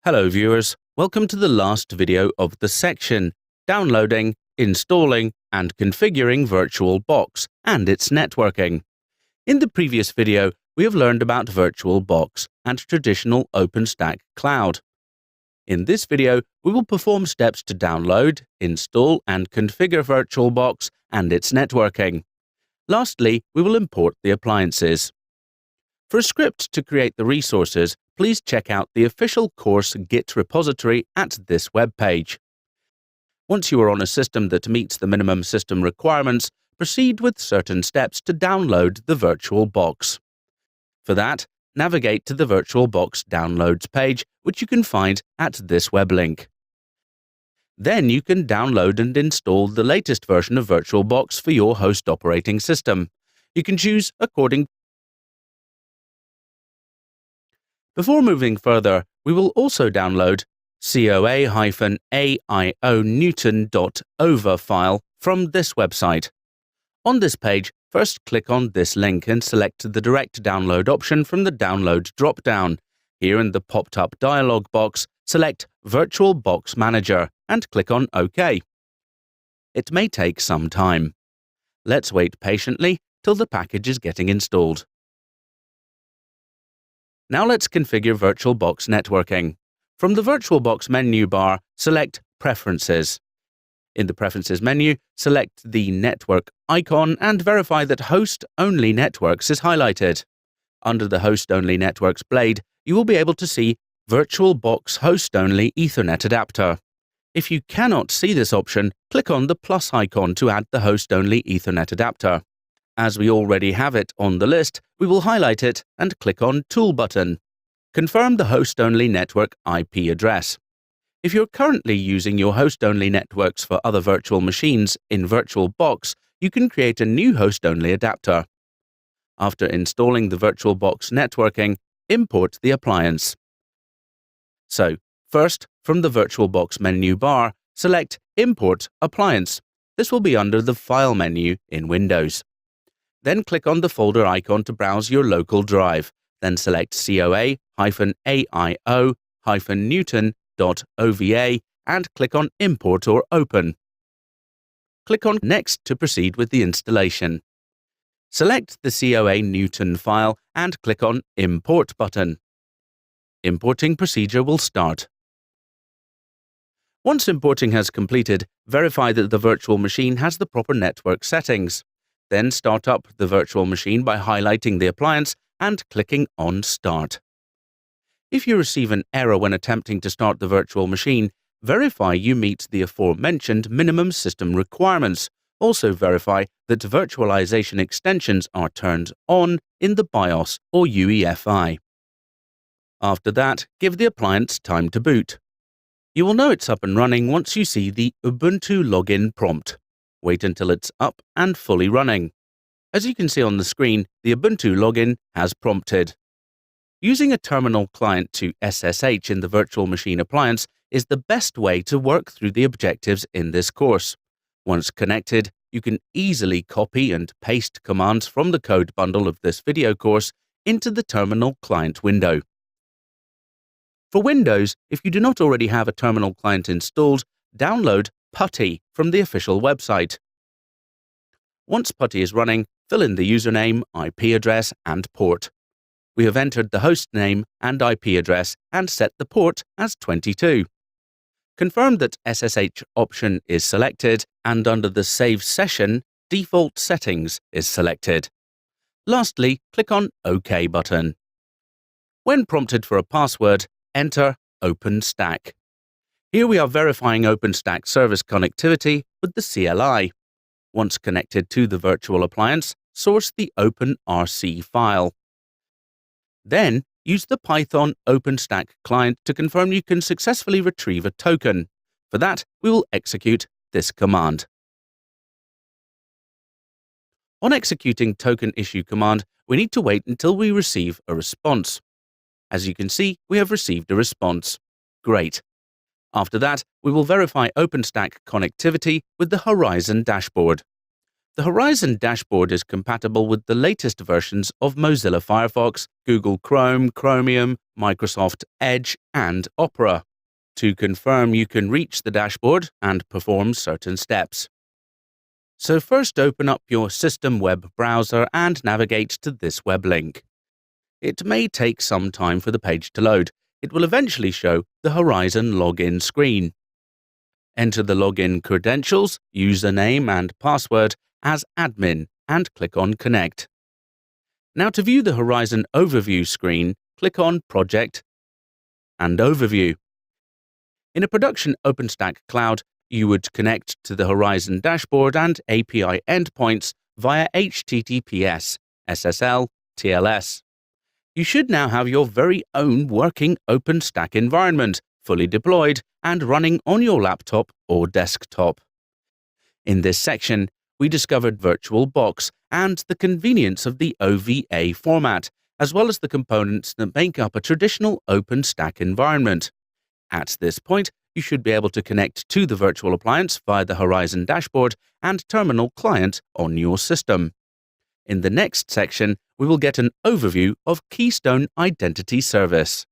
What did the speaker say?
Hello viewers, welcome to the last video of the section Downloading, Installing and Configuring VirtualBox and its networking. In the previous video, we have learned about VirtualBox and traditional OpenStack cloud. In this video, we will perform steps to download, install and configure VirtualBox and its networking. Lastly, we will import the appliances. For a script to create the resources, please check out the official course Git repository at this web page. Once you are on a system that meets the minimum system requirements, proceed with certain steps to download the VirtualBox. For that, navigate to the VirtualBox downloads page, which you can find at this web link. Then you can download and install the latest version of VirtualBox for your host operating system. You can choose according. Before moving further, we will also download coa-aionewton.ova file from this website. On this page, first click on this link and select the direct download option from the download drop-down. Here in the popped-up dialog box, select VirtualBox Manager and click on OK. It may take some time. Let's wait patiently till the package is getting installed. Now let's configure VirtualBox networking. From the VirtualBox menu bar, select Preferences. In the Preferences menu, select the network icon and verify that Host-Only Networks is highlighted. Under the Host-Only Networks blade, you will be able to see VirtualBox Host-Only Ethernet Adapter. If you cannot see this option, click on the plus icon to add the Host-Only Ethernet Adapter. As we already have it on the list, we will highlight it and click on Tool button. Confirm the host-only network IP address. If you're currently using your host-only networks for other virtual machines in VirtualBox, you can create a new host-only adapter. After installing the VirtualBox networking, import the appliance. So, first, from the VirtualBox menu bar, select Import Appliance. This will be under the File menu in Windows. Then click on the folder icon to browse your local drive. Then select coa-aio-newton.ova and click on Import or Open. Click on Next to proceed with the installation. Select the COA Newton file and click on Import button. Importing procedure will start. Once importing has completed, verify that the virtual machine has the proper network settings. Then start up the virtual machine by highlighting the appliance and clicking on Start. If you receive an error when attempting to start the virtual machine, verify you meet the aforementioned minimum system requirements. Also verify that virtualization extensions are turned on in the BIOS or UEFI. After that, give the appliance time to boot. You will know it's up and running once you see the Ubuntu login prompt. Wait until it's up and fully running. As you can see on the screen, the Ubuntu login has prompted. Using a terminal client to SSH in the virtual machine appliance is the best way to work through the objectives in this course. Once connected, you can easily copy and paste commands from the code bundle of this video course into the terminal client window. For Windows, if you do not already have a terminal client installed, download Putty from the official website. Once Putty is running, fill in the username, IP address and port. We have entered the host name and IP address and set the port as 22. Confirm that SSH option is selected and under the Save Session, Default Settings is selected. Lastly, click on OK button. When prompted for a password, enter OpenStack. Here we are verifying OpenStack service connectivity with the CLI. Once connected to the virtual appliance, source the OpenRC file. Then, use the Python OpenStack client to confirm you can successfully retrieve a token. For that, we will execute this command. On executing token issue command, we need to wait until we receive a response. As you can see, we have received a response. Great. After that, we will verify OpenStack connectivity with the Horizon dashboard. The Horizon dashboard is compatible with the latest versions of Mozilla Firefox, Google Chrome, Chromium, Microsoft Edge, and Opera. To confirm you can reach the dashboard and perform certain steps. So first open up your system web browser and navigate to this web link. It may take some time for the page to load. It will eventually show the Horizon login screen. Enter the login credentials, username and password as admin and click on Connect. Now to view the Horizon overview screen, click on Project and Overview. In a production OpenStack cloud, you would connect to the Horizon dashboard and API endpoints via HTTPS, SSL, TLS. You should now have your very own working OpenStack environment, fully deployed and running on your laptop or desktop. In this section, we discovered VirtualBox and the convenience of the OVA format, as well as the components that make up a traditional OpenStack environment. At this point, you should be able to connect to the virtual appliance via the Horizon dashboard and terminal client on your system. In the next section, we will get an overview of Keystone Identity Service.